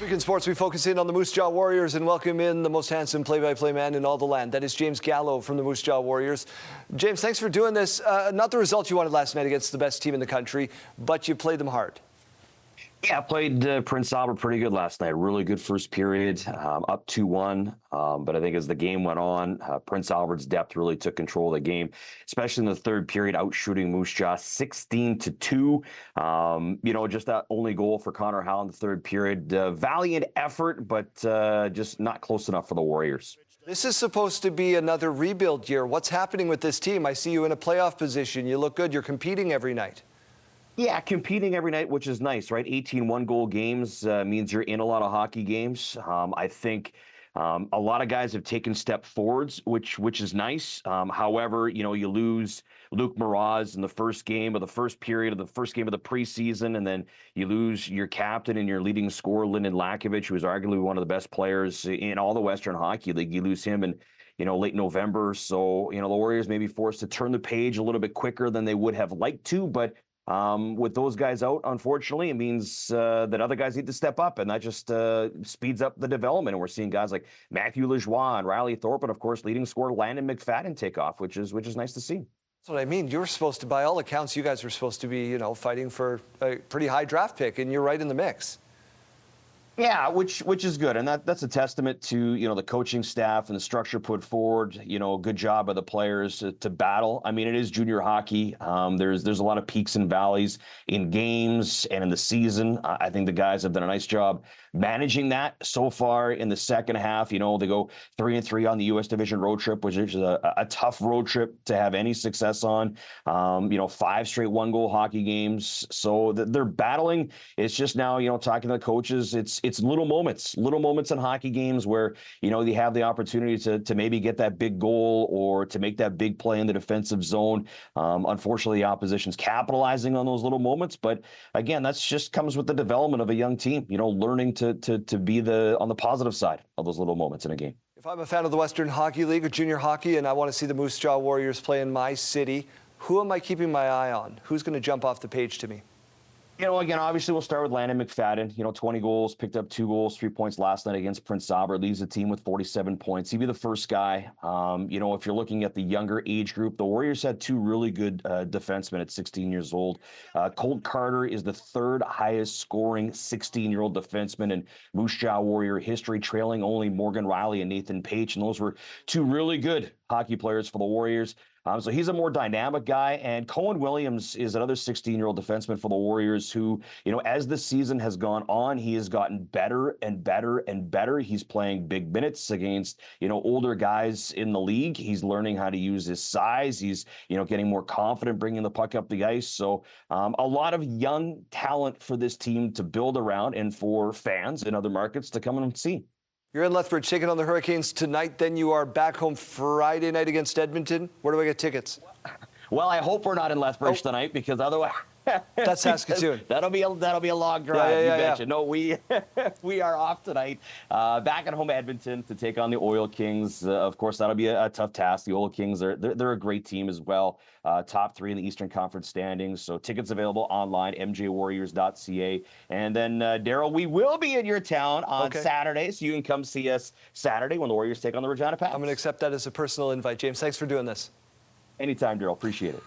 week in sports, we focus in on the Moose Jaw Warriors and welcome in the most handsome play-by-play man in all the land. That is James Gallo from the Moose Jaw Warriors. James, thanks for doing this. Not the result you wanted last night against the best team in the country, but you played them hard. Yeah, I played Prince Albert pretty good last night. Really good first period, up 2-1. But I think as the game went on, Prince Albert's depth really took control of the game, especially in the third period, outshooting Moose Jaw 16-2. Just that only goal for Connor Howe in the third period. Valiant effort, but just not close enough for the Warriors. This is supposed to be another rebuild year. What's happening with this team? I see you in a playoff position. You look good. You're competing every night. Yeah, competing every night, which is nice, right? 18 one-goal games means you're in a lot of hockey games. I think a lot of guys have taken step forwards, which is nice. However, you lose Luke Mraz in the first game of the first period of the first game of the preseason, and then you lose your captain and your leading scorer, Lyndon Lakovich, who is arguably one of the best players in all the Western Hockey League. You lose him in late November. So, the Warriors may be forced to turn the page a little bit quicker than they would have liked to, but with those guys out, unfortunately, it means that other guys need to step up, and that just speeds up the development. And we're seeing guys like Matthew Lajoie and Riley Thorpe, and of course, leading scorer Landon McFadden take off, which is nice to see. That's what I mean. You're supposed to, by all accounts, you guys were supposed to be, fighting for a pretty high draft pick, and you're right in the mix. Yeah, which is good, and that's a testament to the coaching staff and the structure put forward. Good job by the players to battle. I mean, it is junior hockey. There's a lot of peaks and valleys in games and in the season. I think the guys have done a nice job managing that so far in the second half. They go 3-3 on the U.S. Division road trip, which is a tough road trip to have any success on. 5 straight one-goal hockey games, so they're battling. It's just now, talking to the coaches, it's little moments in hockey games where, you have the opportunity to maybe get that big goal or to make that big play in the defensive zone. Unfortunately, the opposition's capitalizing on those little moments. But again, that's just comes with the development of a young team, learning to be on the positive side of those little moments in a game. If I'm a fan of the Western Hockey League or junior hockey and I want to see the Moose Jaw Warriors play in my city, who am I keeping my eye on? Who's going to jump off the page to me? Again, obviously we'll start with Landon McFadden. 20 goals, picked up 2 goals, 3 points last night against Prince Albert. Leads the team with 47 points. He'd be the first guy. If you're looking at the younger age group, the Warriors had 2 really good defensemen at 16 years old. Colt Carter is the 3rd highest scoring 16-year-old defenseman in Moose Jaw Warrior history, trailing only Morgan Riley and Nathan Page. And those were 2 really good hockey players for the Warriors. So he's a more dynamic guy. And Cohen Williams is another 16-year-old defenseman for the Warriors who, as the season has gone on, he has gotten better and better and better. He's playing big minutes against, older guys in the league. He's learning how to use his size. He's, getting more confident bringing the puck up the ice. So a lot of young talent for this team to build around and for fans in other markets to come and see. You're in Lethbridge taking on the Hurricanes tonight. Then you are back home Friday night against Edmonton. Where do I get tickets? Well, I hope we're not in Lethbridge tonight because otherwise... That's Saskatoon. That'll be a long drive. You betcha. No, we are off tonight. Back at home Edmonton to take on the Oil Kings. Of course, that'll be a tough task. The Oil Kings they're a great team as well. Top 3 in the Eastern Conference standings. So tickets available online, mjwarriors.ca. And then Daryl, we will be in your town on Saturday, so you can come see us Saturday when the Warriors take on the Regina Pats. I'm going to accept that as a personal invite. James, thanks for doing this. Anytime, Daryl. Appreciate it.